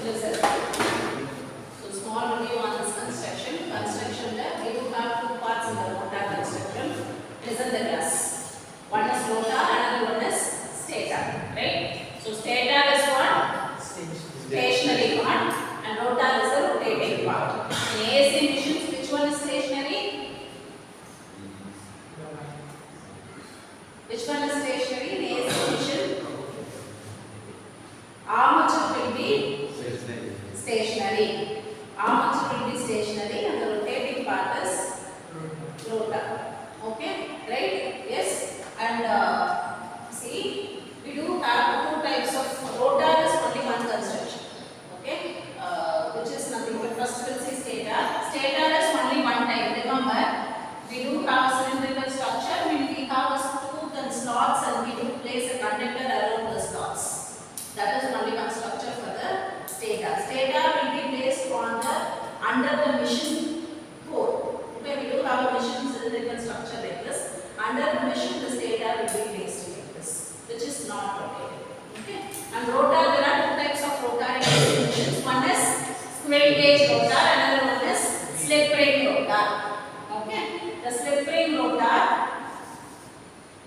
Listen. So small review on this construction. Construction there we do have two parts in the rotor construction. Listen the class. One is rotor, another one is stator. Right? So stator is what? Stationary part, and rotor is the rotating part. In AC machines, which one is stationary? Which one is stationary in AC machine? Armature will be stationary. Armature will be stationary and the rotating part is rotor. Okay, right? Yes. And see, we do have two types of rotor is only one construction. Okay, which is nothing but first we'll see stator. Stator is only one type. Remember, we do have cylindrical structure. We have a tooth and slots, and we do place a conductor around the slots. That is only one structure for the stator. Stator will be placed on the under the machine core. Okay, we do have a machine cylindrical structure like this. Under the machine, the stator will be placed like this, which is not rotated. Okay, and rotor, there are two types of rotor in AC machines. One is squirrel cage rotor, another one is slip ring rotor. Okay, the slip ring rotor,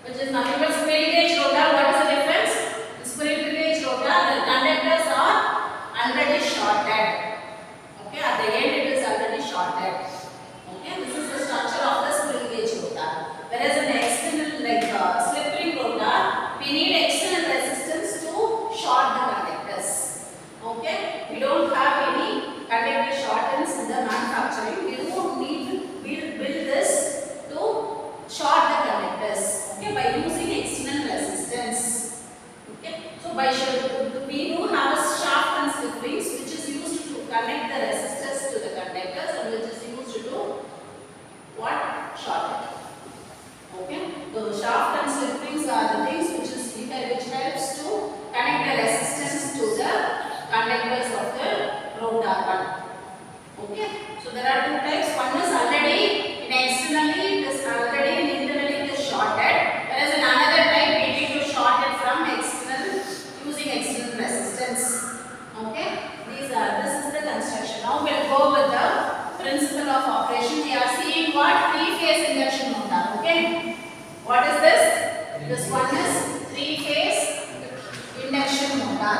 which is nothing but squirrel cage rotor. What is the difference? Squirrel cage rotor, the conductors are already shorted. Okay, at the end it is already shorted. Okay, this is the structure of the squirrel cage rotor. Whereas in external, like slip ring rotor, we need external resistance to short the conductors. Okay, we don't have any conductor shortens in the manufacturing. We don't need to build this to short the conductors. Okay, by using external resistance. So we do have a shaft and slip rings which is used to connect the resistors to the conductors and which is used to what? Short it. Okay. So the shaft and slip rings are the things which helps to connect the resistance to the conductors of the rotor one. Okay. So there are two types. One is already externally, it is already internally it is shorted. Whereas in another type we need to short it from external using external resistance. Okay, this is the construction. Now we will go with the principle of operation. We are seeing what? Three-phase induction motor. Okay, what is this? This one is three-phase induction motor.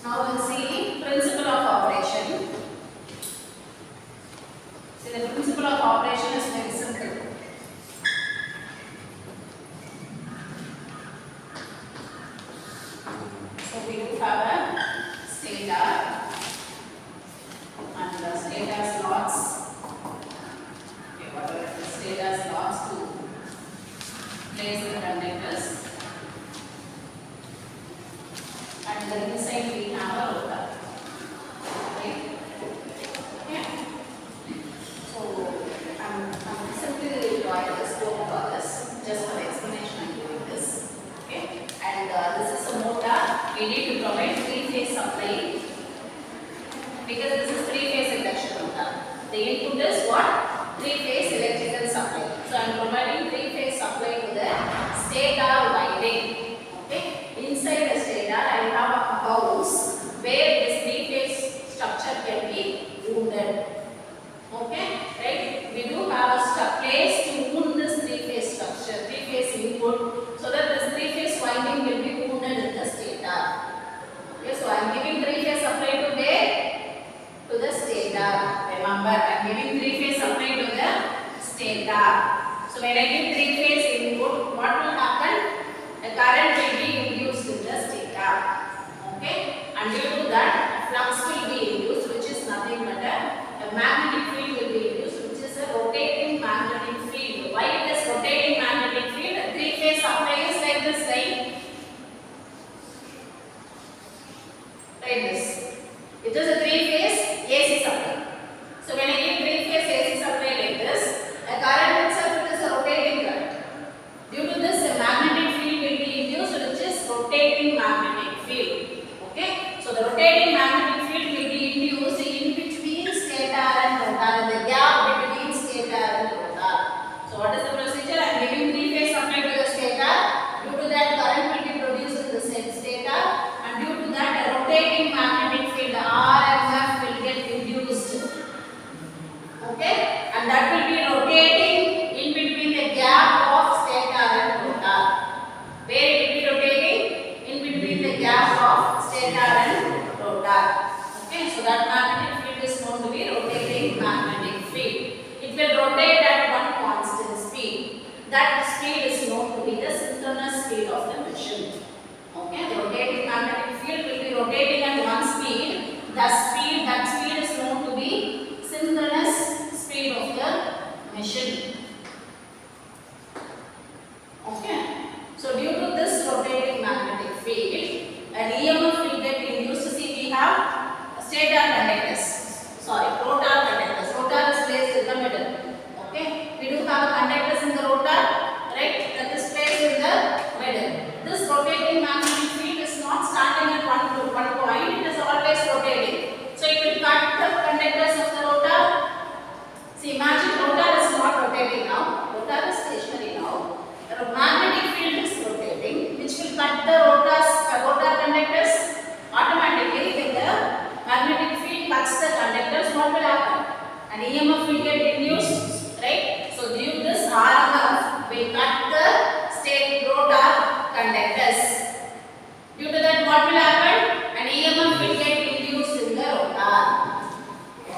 Now we will see principle of operation. See, the principle of operation is very simple. So we do have a stator and the stator slots. Okay, whatever the stator slots to place the conductors. And the inside we have a rotor. Okay. Okay. So I'm simply drawing this, don't draw this, just for the explanation I'm doing this. Okay. And this is a motor. We need to provide three-phase supply because this is three-phase induction motor. The input is what? Three-phase electrical supply. So I am providing three-phase supply to the stator winding. Okay. Inside the stator, I have a house where this three-phase structure can be wounded. Okay, right? We do have a place to wound this three-phase structure, three-phase input, so that this three-phase winding will be wounded in the stator. Okay, so I am giving three-phase supply to where? To the stator. Remember, I am giving three-phase supply to the stator. So when I give three-phase input, what will happen? The current will be induced in the stator. Okay, and due to that, flux will be induced, which is nothing but a magnetic field will be induced, which is a rotating magnetic field. Why it is rotating magnetic field? A three-phase supply is like this, right? Like this. It is a three-phase AC supply. So when I give three-phase AC supply like this, a current itself is a rotating current. Due to this, a magnetic field will be induced, which is rotating magnetic field. Okay, so the rotating magnetic field will be induced in between stator and rotor. In the gap that speed is known to be the synchronous speed of the machine. Okay, the rotating magnetic field will be rotating at one speed. That speed is known to be synchronous speed of the machine. Okay, so due to this rotating magnetic field, an EMF will get induced. See, we have stator conductors. Sorry, rotor conductors. Rotor is placed in the middle. Okay, we do have conductors in the rotor, right? That is placed in the middle. This rotating magnetic field is not standing at one point. It is always rotating. So it will cut the conductors of the rotor. See, imagine rotor is not rotating now. Rotor is stationary now. The magnetic field is rotating, which will cut the rotor conductors. Automatically, when the magnetic field cuts the conductors, what will happen? An EMF will get induced, right? So due to this, RMF will cut the state rotor conductors. Due to that, what will happen? An EMF will get induced in the rotor.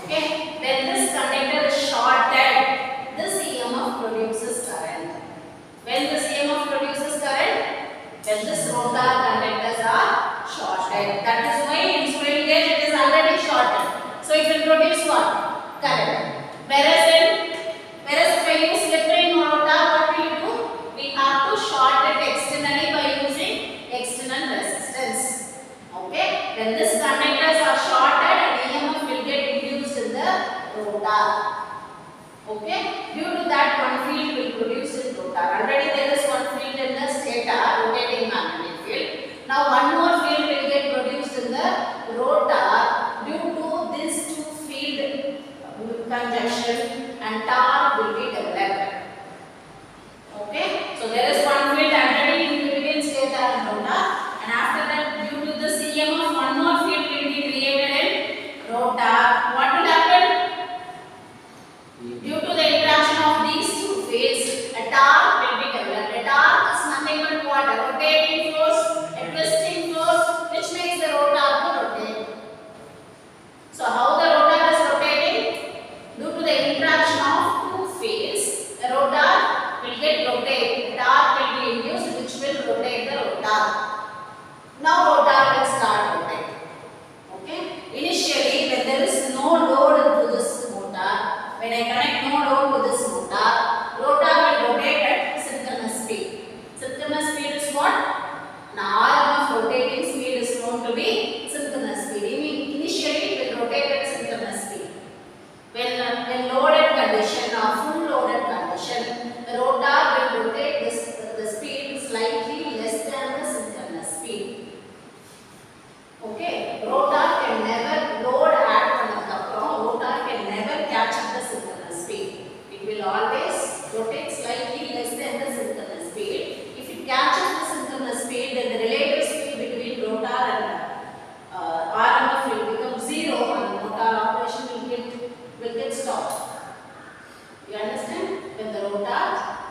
Okay? When this conductor is shorted, this EMF produces current. When this EMF produces current, when this rotor conductors are shorted. That is why in squirrel cage it is already shorted. So it will produce what? Current. Whereas if I use slip ring rotor, what will you do? We have to short it externally by using external resistance. Okay? When these conductors are shorted, an EMF will get induced in the rotor. Okay? Due to that, one field will produce in rotor. Already there is one field in the stator, rotating magnetic field. Now one more field will get produced in the rotor due to these two field conjunction, and torque will be developed. Okay? So there is one field already in between stator and rotor, and after that, due to this EMF, one more field will be created in rotor. What will happen? Due to the interaction of these two fields, a torque will be developed. A torque is nothing but what? A rotating force, a twisting force, which makes the rotor to rotate. So how the rotor is rotating? Due to the interaction of two fields, the rotor will get rotated. Torque will be induced, which will rotate the rotor. Now rotor will start rotating. Okay? Initially, when there is no load to this motor, when I connect no load to this motor, rotor will rotate at synchronous speed. Synchronous speed is what? An RMF rotating speed is known to be synchronous speed. Initially, it will rotate at synchronous speed. When loaded condition or full loaded condition, the rotor will rotate the speed slightly less than the synchronous speed. Okay, rotor can never load rotor can never catch up the synchronous speed. It will always rotate slightly less than the synchronous speed. If it catches the synchronous speed, then the relative speed between rotor and RMF will become zero, and motor operation will get stopped. You understand? When the rotor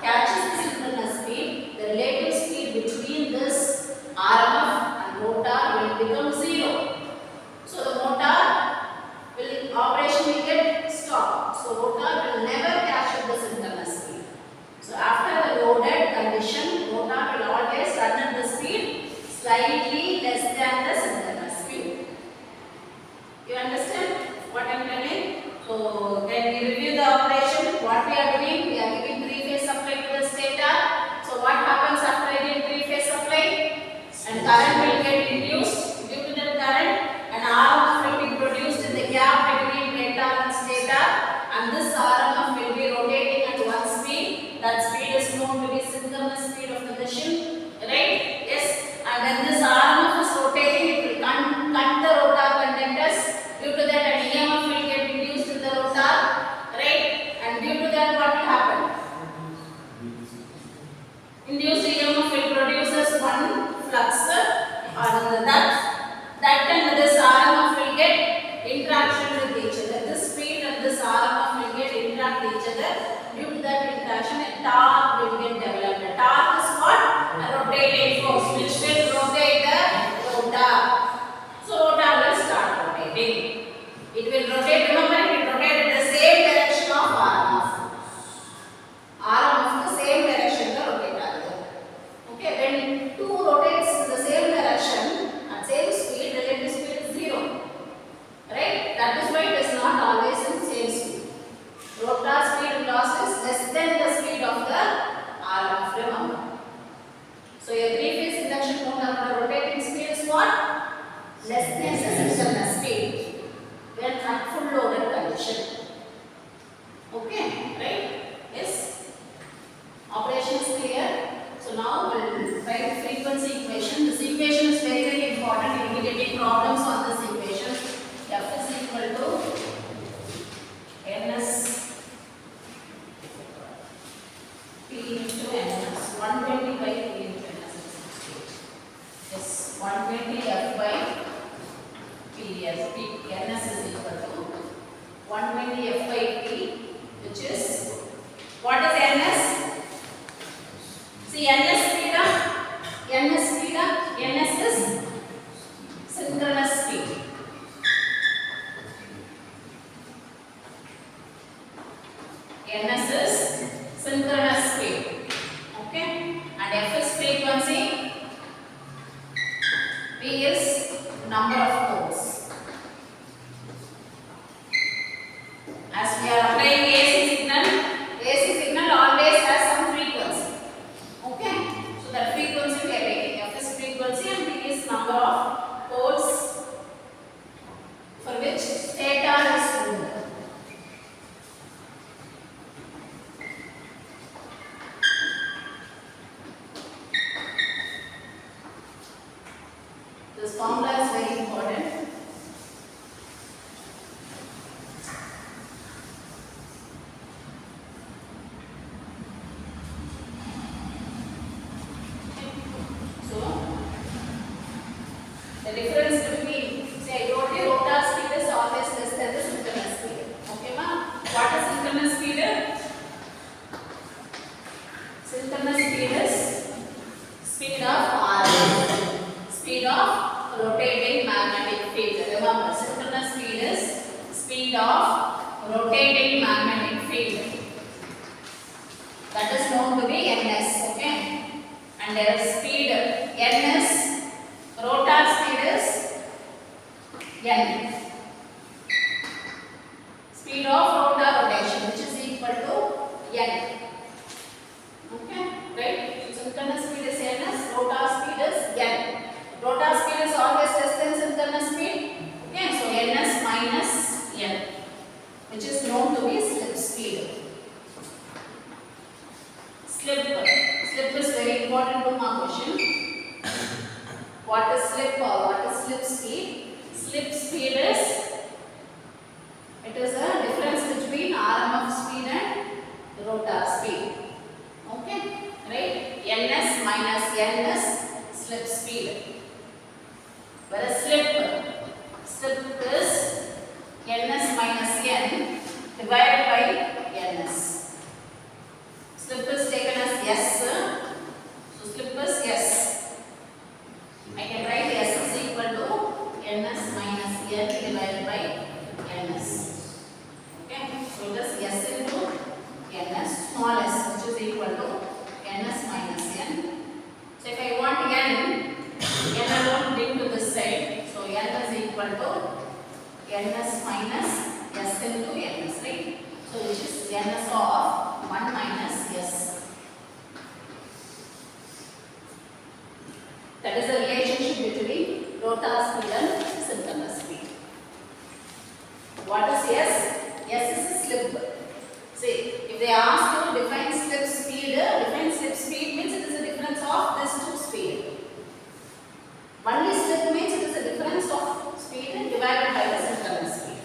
catches the synchronous speed, the relative speed between this RMF and rotor will become zero. So the operation will get stopped. So rotor will never catch up the synchronous speed. So after the loaded condition, rotor will always run at the speed slightly less than the synchronous speed. You understand what I am telling? So then we review the operation. What we are doing? We are giving three-phase supply to the stator. So what happens after I give three-phase supply? And current will get induced. Due to that current, an RMF will be produced in the gap between stator and stator, and this RMF will be rotating at one speed. That speed is known to be synchronous speed of the machine, right? Yes. And when this RMF is rotating, it will cut the rotor conductors. Due to that, an EMF will get induced in the rotor, right? And due to that, what will happen? Induced EMF will produce one flux, and that time this RMF will get interaction with each other. This speed and this RMF will get interact with each other. Due to that interaction, a torque will get developed. A torque is what? A rotating force which will rotate the rotor. So rotor will start rotating. It will rotate. Remember, it will rotate in the same direction of RMF. RMF the same direction the into F by T, which is, what is NS? See, NS speed up, NS speed up, NS is synchronous speed. NS is synchronous speed. Okay, and F is frequency, P is number of poles. As we are applying AC signal always has some frequency. Okay, so that frequency we are taking. F is frequency and P is number of poles for which stator is ruled. This formula is very important. So, the difference between, say I told you rotor speed is always less than the synchronous speed. Okay ma? What is synchronous speed? Synchronous speed is speed of speed of rotating magnetic field. Remember, synchronous speed is speed of rotating magnetic field. That is known to be ns. Okay, and there is speed ns. Rotor speed is n. Speed of rotor rotation, which is equal to n. Okay, right? Synchronous speed is ns. Rotor speed is n. Rotor speed is always less than synchronous speed. Okay, so ns minus n, which is known to be slip speed. Slip is very important to my question. What is slip or what is slip speed? Slip speed is, it is a difference between RMF speed and rotor speed. Okay, right? ns minus n is slip speed. Whereas slip is ns minus n divided by ns. Slip is taken as s, so slip is s. I can write s is equal to ns minus n divided by ns. Okay, so it is s into ns, small s, which is equal to ns minus n. So if I want n alone bring to this side, so n is equal to ns minus s into ns, right? So which is ns of 1 minus s. That is the relationship between rotor speed and synchronous speed. What is s? S is a slip. See, if they ask you to define slip speed means it is a difference of these two speed. Only slip means it is a difference of speed divided by the synchronous speed.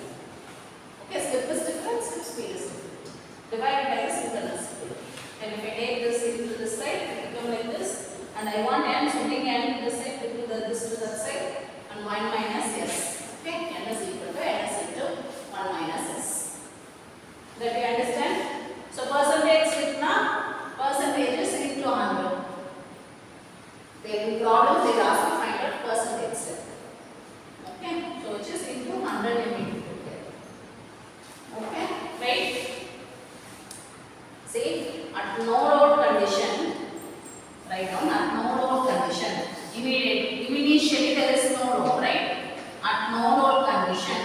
Okay, slip is different, slip speed is different. Divided by the synchronous speed. And if I take this into this side, it will become like this. And I want n, so bring n to this side, this to that side, and 1 minus s. Okay, n is equal to ns into 1 minus s. That you understand? So percentage slip now, percentage is into 100. They will problem, they will ask you to find out percentage slip. Okay, so which is into 100 you need to put there. Okay, right? See, at no load condition, write down at no load condition. Initially there is no load, right? At no load condition,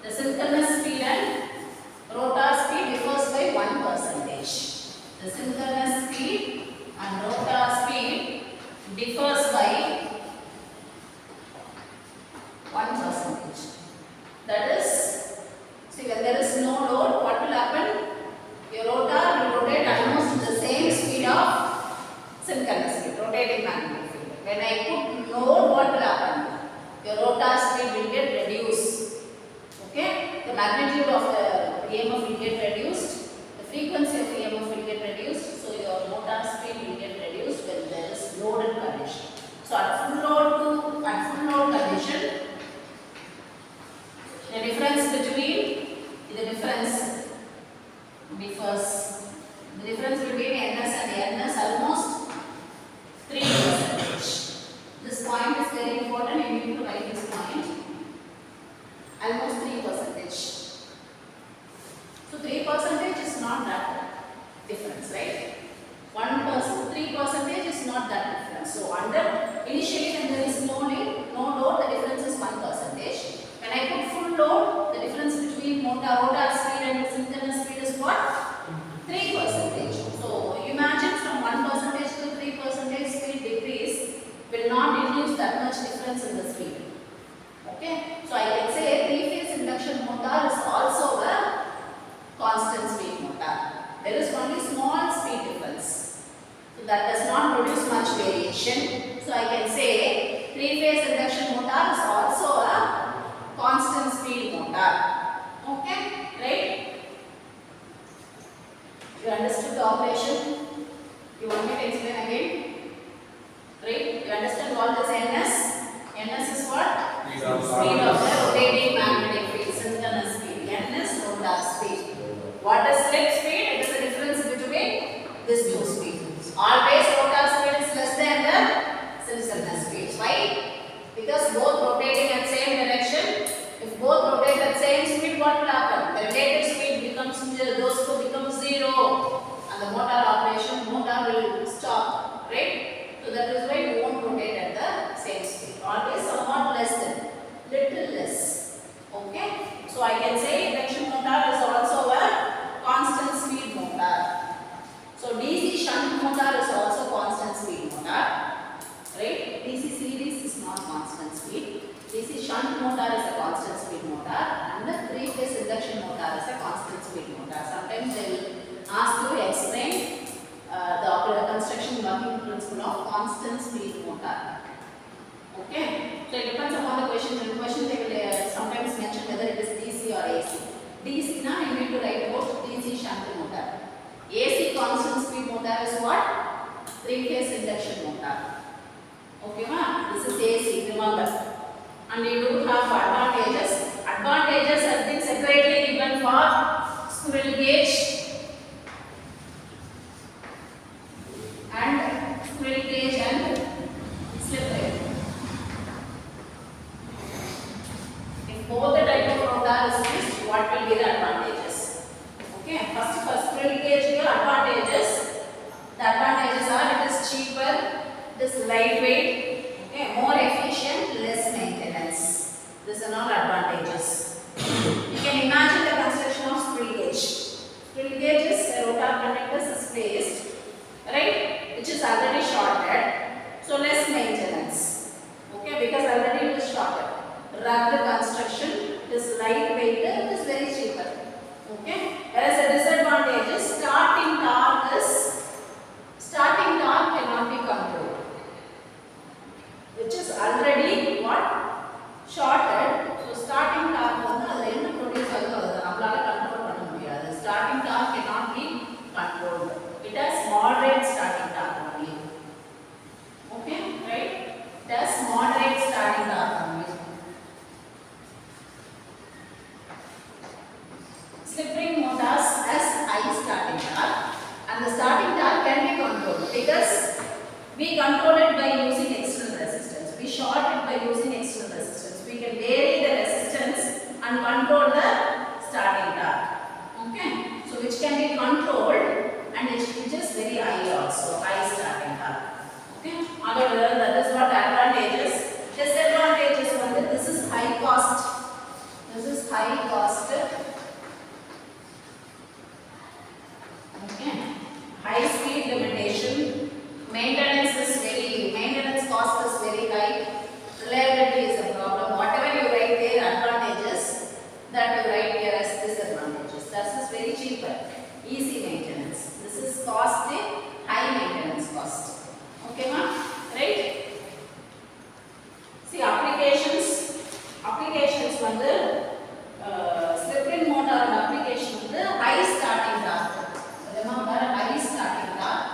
the synchronous speed and rotor speed differs by 1%. The synchronous speed and rotor speed differs by 1%. That is, see, when there is no load, what will happen? Your rotor will rotate almost the same speed of synchronous speed, rotating magnetic field. When I put load, what will happen? Your rotor speed will get reduced. Okay, the magnitude of the EMF will get reduced, the frequency of EMF will get reduced, so your rotor speed will get reduced when there is loaded condition. So at full load condition, the difference ns almost 3%. This point is very important, you need to write this point. Almost 3%. So 3% is not that difference, right? 1%, 3% is not that difference. So under initially when there is no load, the difference is 1%. When I put full load, the difference between rotor speed and synchronous speed is what? 3%. So imagine from 1% to 3% speed decrease will not induce that much difference in the speed. Okay, so I can say three-phase induction motor is also a constant speed motor. There is only small speed difference, so that does not produce much variation. So I can say three-phase induction motor is also a constant speed motor. Okay, right? You understood the operation? You want me to explain again? Right? You understand what is NS? NS is what? Speed of the rotating magnetic field, synchronous speed. NS rotor speed. What is slip speed? It is the difference between these two speeds. Always rotor speed is less than the synchronous speed. Why? Because both rotating at same direction. If both rotate at same speed, what will happen? The relative speed becomes those two become 0, and the motor will stop. Right? So that is why we won't rotate at the same speed. Always somewhat less than, little less. Okay? So I can say induction motor is also a constant speed motor. So DC shunt motor is also constant speed motor. Right? DC series is not constant speed. DC shunt motor is a constant speed motor, and the three-phase induction motor is a constant speed motor. Sometimes they will ask you to explain the construction working principle of constant speed motor. Okay, so it depends upon the question. In the question they will sometimes mention whether it is DC or AC. DC now you need to write about DC shunt motor. AC constant speed motor is what? Three-phase induction motor. Okay, ma? This is AC, remember. And you do have advantages. Advantages have been separately given for squirrel cage and slip ring. If both the type of rotor is used, what will be the advantages? Okay, first squirrel cage advantages. The advantages are it is cheaper, it is lightweight, okay, more efficient, less maintenance. These are all advantages. You can imagine the construction of squirrel cage. Squirrel cage is a rotor conductor is placed, right, which is already shorted, so less maintenance. Okay, because already it is shorted. Rugged construction, it is lightweight, it is very cheaper. Okay, whereas the disadvantage is starting torque cannot be controlled, which is already what? Shorted. So starting torque வந்து அது என்ன produce ஆகுதோ அதை நம்மளால control பண்ண முடியாது. Starting torque cannot be controlled. It has moderate starting torque only. Okay, right? It has moderate starting torque only. Slip ring motors has high starting torque, and the starting torque can be controlled because we control it by using external resistance. We short it by using external resistance. We can vary the resistance and control the starting torque. Okay, so which can be controlled, and which is very high also, high starting torque. Okay, that is what advantages. Disadvantages one, this is high cost. This is high cost. Okay, high speed limitation. Maintenance cost is very high. Reliability is a problem. Whatever you write there, advantages, that you write here as disadvantages. That is very cheaper. Easy maintenance. This is costly, high maintenance cost. Okay, ma? Right? See, applications வந்து slip ring motor application வந்து high starting torque. Remember, high starting torque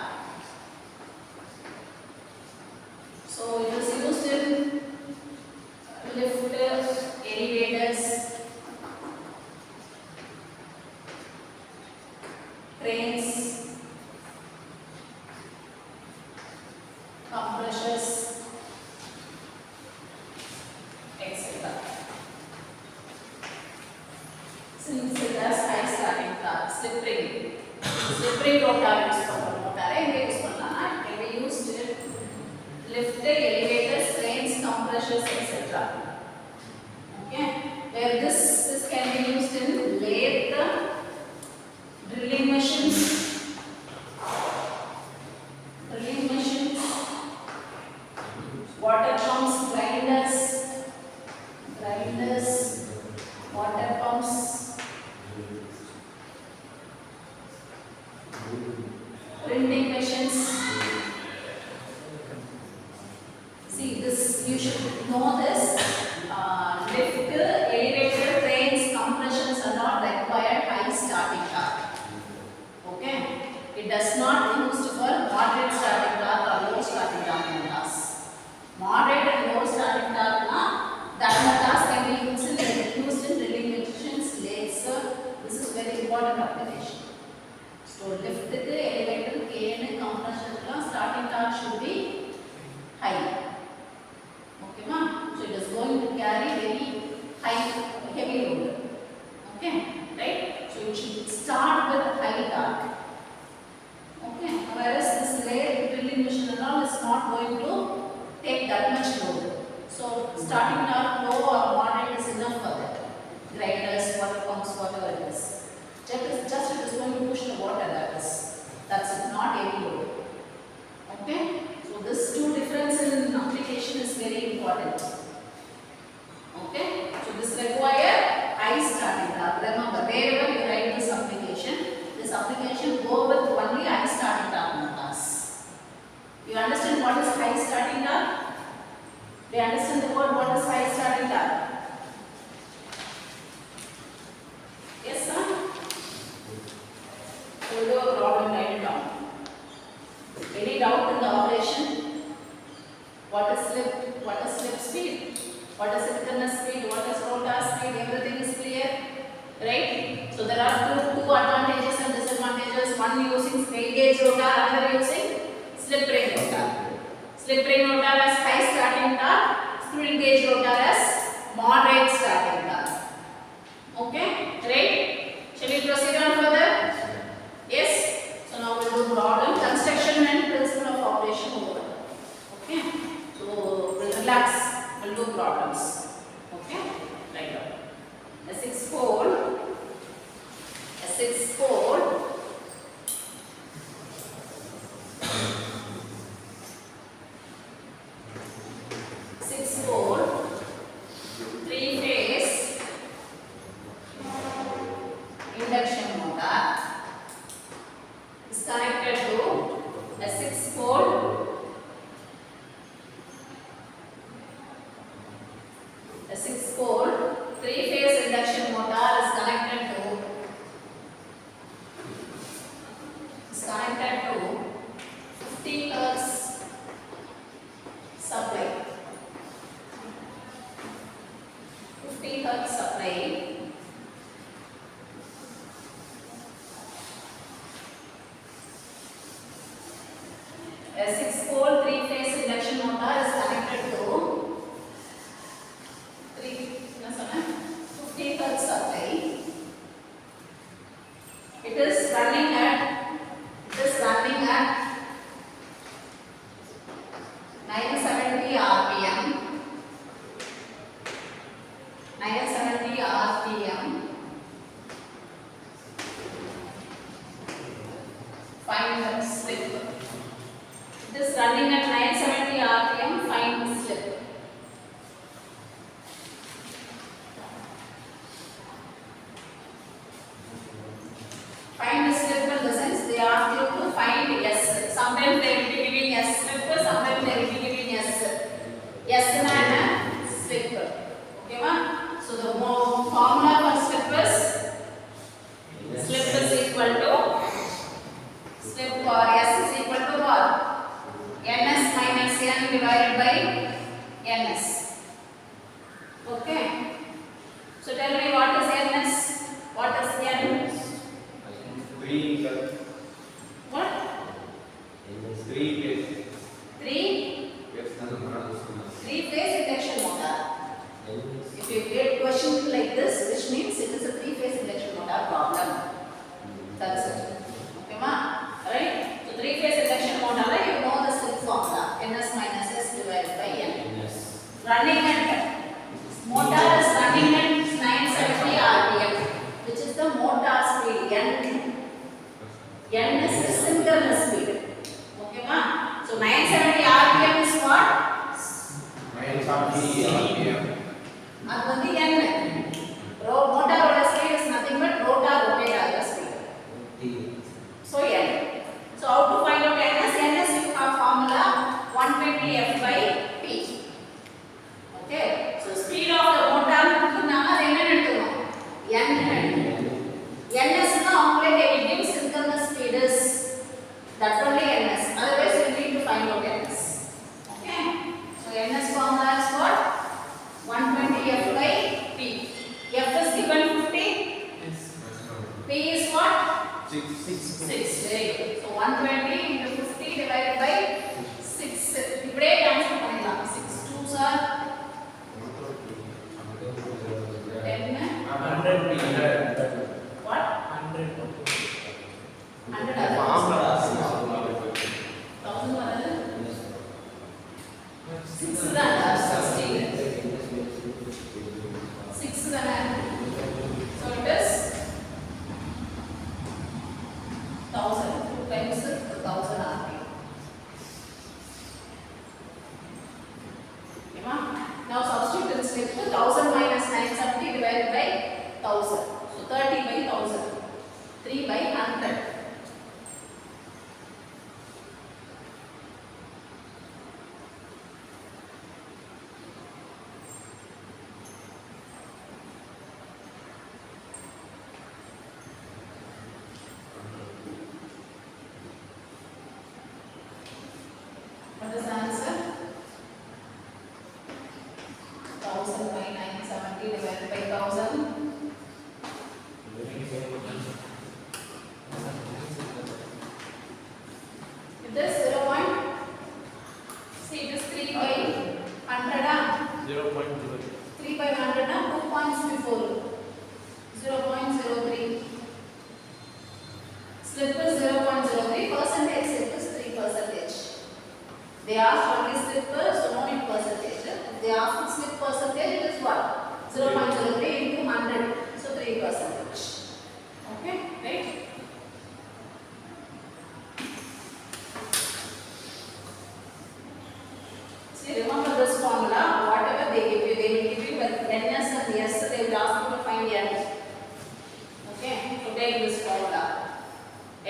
Printing machines. See this, you should know this. Lift, elevator, trains, compressions are not required high starting torque. Okay? It does not used for moderate starting torque or low starting torque motors. Moderate and low starting torque that motors can be used in drilling machines, lathes. This is very important application. So lift, elevator, crane, compression starting torque should be high. Okay, ma? So it is going to carry very high, heavy load. Okay, right? So it should start with high torque. Okay, whereas this lathe drilling machine and all is not going to take that much load. So starting torque low or moderate is enough for that. Grinders, water pumps, whatever it is. Just it is going to push the water, that's it, not heavy load. Okay, so this two difference in application is very important. Okay, so this require high starting torque. Remember, wherever you write this application go with only high starting torque motors. You understand what is high starting torque? Do you understand the word what is high starting torque? Yes, sir? We'll do a problem, write it down. Any doubt in the operation? What is slip speed? What is synchronous speed? What is rotor speed? Everything is clear, right? So there are two advantages and disadvantages. One using straight gauge rotor, another using slip ring rotor. Slip ring rotor has high starting torque. Squirrel gauge rotor has moderate starting torque. Okay, right? Shall we proceed on further? Yes. So now we will do problem, construction and principle of operation over. Okay. So we'll relax. We'll do problems. Okay. Right now. A 6-pole. A 6-pole. Three-phase induction motor is connected to a 6-pole. A 6-pole three-phase induction motor is connected to 50 Hz supply. 50 Hz supply. A 6-pole three-phase induction motor is connected to 50 Hz supply. It is running at 970 RPM. 970 RPM. Find the slip. It is running at 970 RPM. Find the slip. Find the slip in the sense they ask you to find S. Sometimes they will be giving S slip, sometimes they will be giving S and slip. Okay, ma? So the formula for slip is slip for S is equal to what? Ns minus N divided by Ns. Okay. So tell me what is Ns? What is N? What? Three-phase induction motor. If you get question like this, which means it is a three-phase induction motor problem. That's it. Okay, ma? Right? So three-phase induction motor, you know the slip formula. Ns minus S divided by N. Running at motor is running at 970 RPM, which is the motor speed. N is the synchronous speed. Okay, ma? So 970 RPM is what? 970 RPM. That is the N. Motor rotor speed is nothing but rotor rotator speed. So N. So how to find out ns. Okay. So ns formula is what? 120 f by p. F is given 50. P is what? 6. Very good. So 120 into 50 divided by 6. இப்படியே cancel பண்ணிடலாம். 6 2s are 10. 100 What? 100 1000 வரது 6 தான் 60. 6 தானே. So it is 1000. 2 times 1000 RPM. Okay, now substitute in slip. 1000 minus 970 divided by 1000. So 30 by 1000. 3 by 100. What is the answer? 1000 by 970 divided by 1000. It is 0. See, it is 3 by 100. 0.0. 3 by 100, 2 points before. 0.03. Slip is 0.03. Percentage slip is 3%. They asked only slip, so no need percentage. If they ask slip percentage, it is what? 0.03 into 100. So 3%. Okay, right? See, remember this formula. Whatever they give you, they will give you with ns and s. They will ask you to find n. Okay, so take this formula.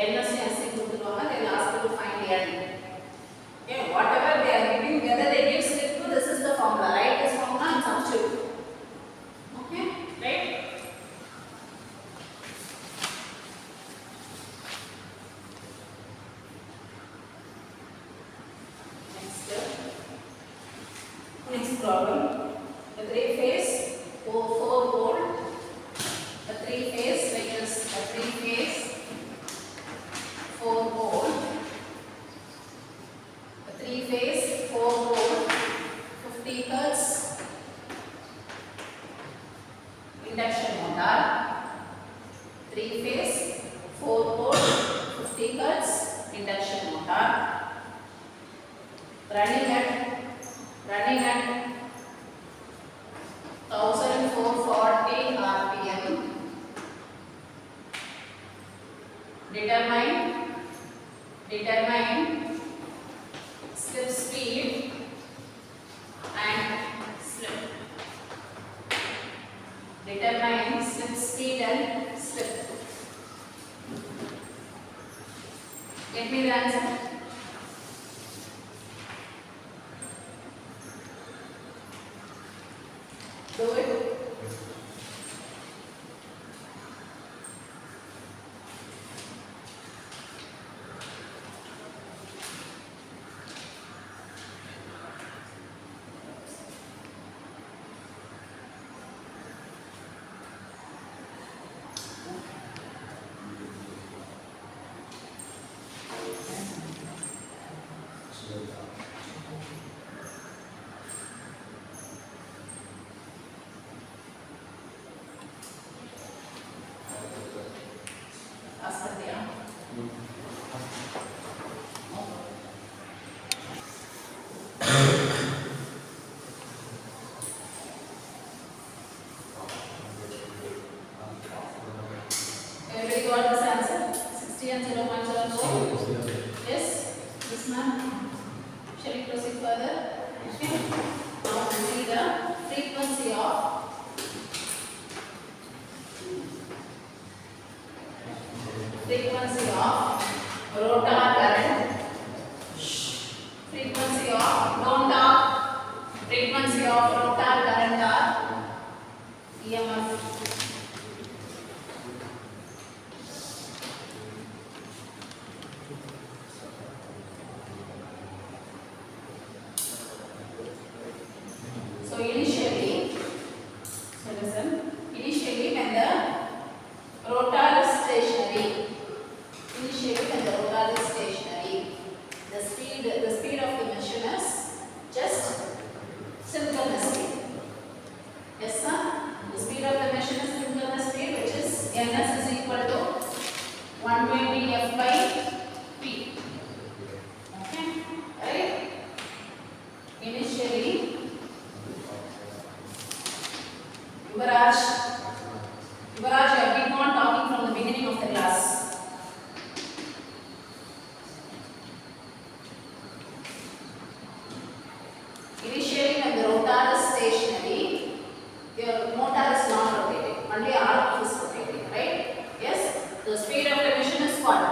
ns and s கொடுத்துருவாங்க. They will ask you to find n. Okay, whatever they are giving, whether they give slip to, this is the formula. Write this formula and substitute. Okay, right? Next problem. The 3-phase 4-volt. The 3-phase, like this. The 3-phase 4-volt. The 3-phase 4-volt 50 hertz induction motor. 3-phase 4-volt 50 hertz induction motor. Running at 1440 RPM. Determine slip speed and slip. Determine slip speed and slip. Get me the answer. Do it. Ask her there. Everybody got this answer? 60 and 0.04? Yes? This man? Shall we proceed further? Okay. Now we see the frequency of rotor current. Frequency of don't talk. Frequency of rotor current or EMF. the speed of the machine is just synchronous speed. Yes, sir. The speed of the machine is synchronous speed, which is ns is equal to 120 f by p. Okay, right? Initially, Yuvraj, I keep on talking from the beginning of the class. Initially, when the rotor is stationary, your motor is not rotating, only RF is rotating, right? Yes? The speed of the machine is what?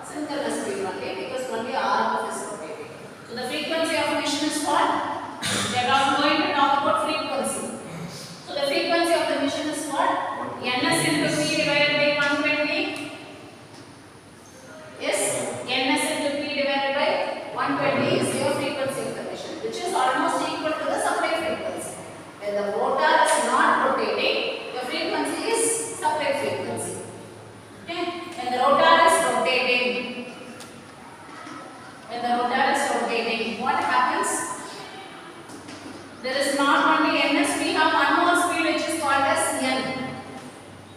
Synchronous speed only, because only RF is rotating. So the frequency of the machine is what? We are not going to talk about frequency. So the frequency of the machine is what? Ns into P divided by 120. Yes? Ns into P divided by 120 is your frequency of the machine, which is almost equal to the supply frequency. When the rotor is not rotating, the frequency is supply frequency. Okay? When the rotor is rotating, what happens? There is not only ns, we have one more speed which is called as n.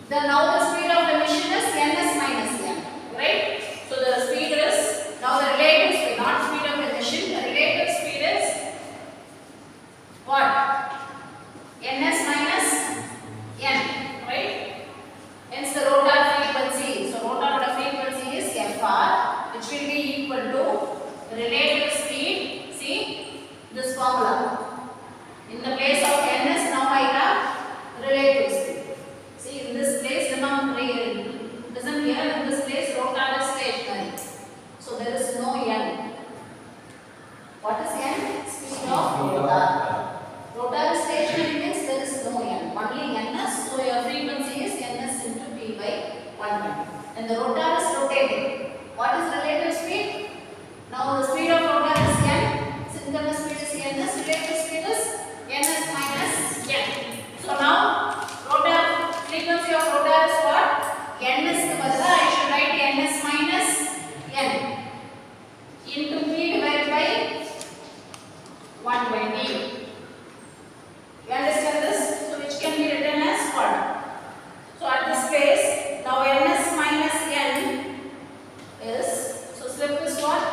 Now the speed of the machine is ns minus n, right? So the speed is, now the relative speed, not speed of the machine, the relative speed is what? ns minus n, right? Hence the rotor frequency. So rotor frequency is fr, which will be equal to relative speed. See this formula. In the place of ns, now I have relative speed. See, in this place, remember, listen here, in this place, rotor is stationary. So there is no n. What is n? Speed of rotor. Rotor is stationary means there is no n. Only ns. So your frequency is ns into p by 120. And the rotor is rotating. What is relative speed? Now the speed of rotor is n. Synchronous speed is ns. Relative speed is ns minus n. So now rotor frequency of rotor is what? ns ke badla I should write ns minus n into p divided by 120. You understand this? So which can be written as what? So at this place, now ns minus n is, so slip is what?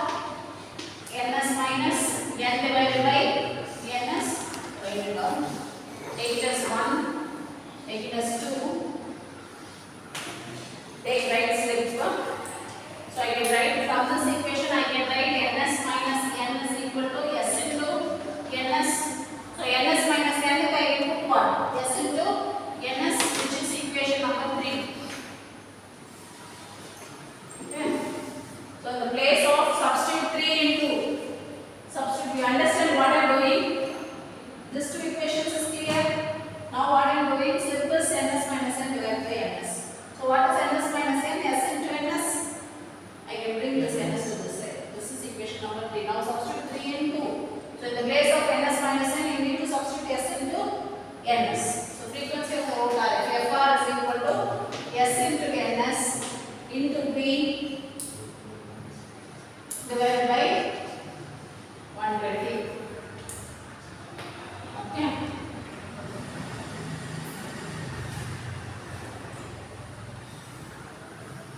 ns minus n divided by ns, write it down. Take it as 1, take it as 2, take right slip. So I can write from this equation, I can write ns minus n is equal to s into ns. So ns minus n, I can put what? S into ns, which is equation number 3. Okay. So in the place of substitute 3 into, substitute, you understand what I am doing? These two equations is clear. Now what I am doing, slip is ns minus n divided by ns. So what is ns minus n? S into ns. I can bring this ns to this side. This is equation number 3. Now substitute 3 into. So in the place of ns minus n, you need to substitute s into ns. So frequency of the rotor, fr is equal to s into ns into p divided by 120. Okay.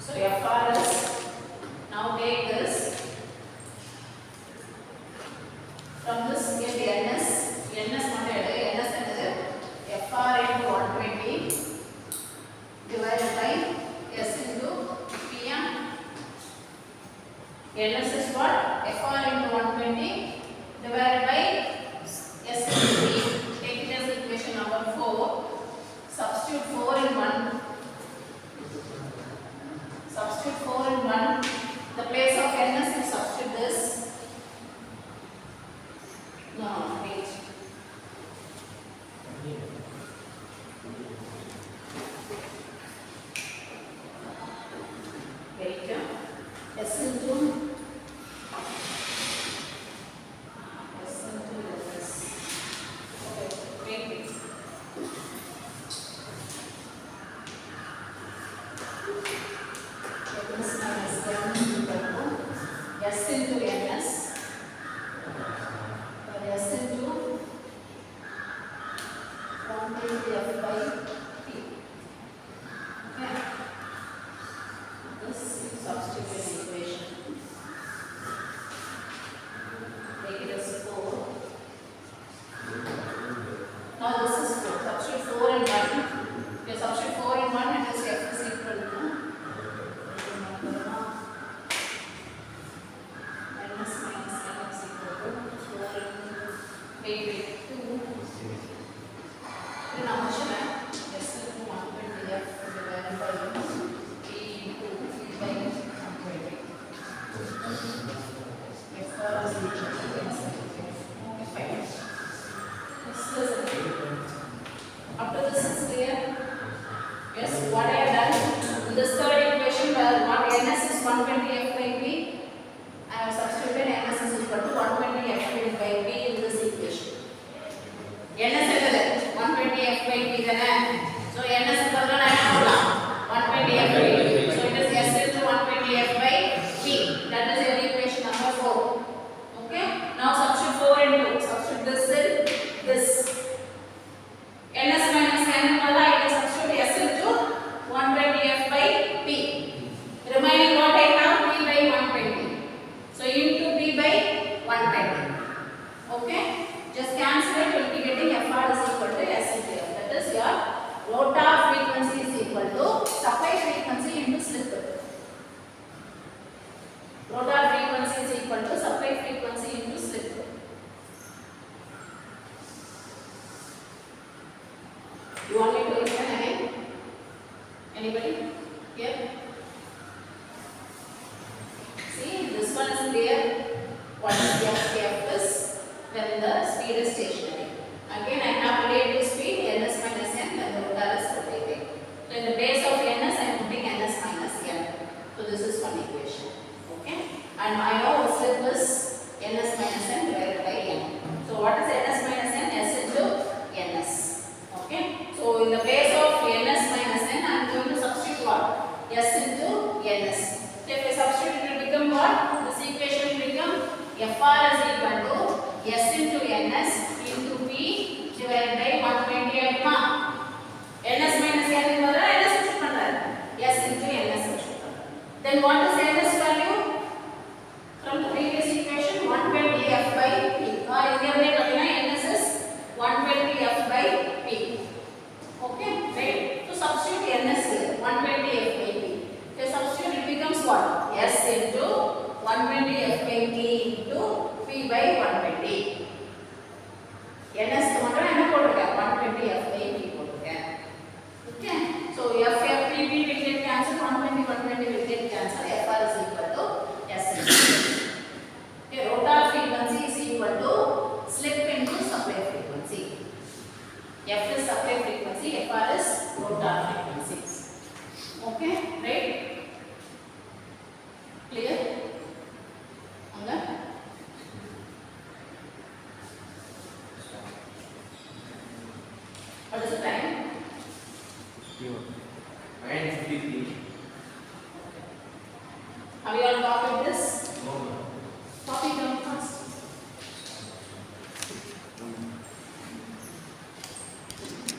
So fr is, now take this, from this get ns not ns another fr into 120 divided by s into pm. ns is what? fr into 120 wait, 2. Now, S into 120 F divided by P into P by 120. F for us is okay, fine. This is up to this is clear. Yes, what I have done in this third equation where what ns is 120 F by P, I have substituted ns is equal to 120 F by P in this equation. ns is 120 F by P then. So ns is equal to 120 F by P. So it is S into 120 F by P. That is your equation number 4. Okay. Now substitute 4 into substitute this in this. ns minus n wala I can substitute S into 120 F by P. Remaining what I have P by 120. So into P by 120. Okay. Just cancel it. You will be getting Fr is equal to S into F. That is your rotor frequency is equal to supply frequency into slip. Rotor frequency is equal to supply frequency into slip. You want me to explain again? Anybody? Here? See, this one is clear. What is F is when the speed is stationary. Again, I have relative speed ns minus n when the rotor is rotating. So in the base of ns, I am putting ns minus n. So this is one equation. Okay? And I know slip is ns minus n divided by n. So what is ns minus n? S into ns. Okay? So in the base of ns minus n, I am going to substitute what? S into ns. So if I substitute, it will become what? This equation will become Fr is equal to S into ns into P divided by 120 at ma. ns minus n is what? ns substitute pannra. S into ns substitute. Then what is ns value? From the previous equation 120 F by P. Or here they ns is 120 F by P. Okay, right? So substitute ns here 120 F by P. So substitute it becomes what? S into 120 F by P into P by 120. ns tomorrow என்ன போட்டுருக்கேன் 120 F by P போட்டுருக்கேன். Okay, so F P P will get cancelled, 120 will get cancelled. Fr is equal to S into. Okay, rotor frequency is equal to slip into supply frequency. F is supply frequency, Fr is rotor frequency. Okay, right? Clear? Anga? What is the time? 9:53. Have you all talked about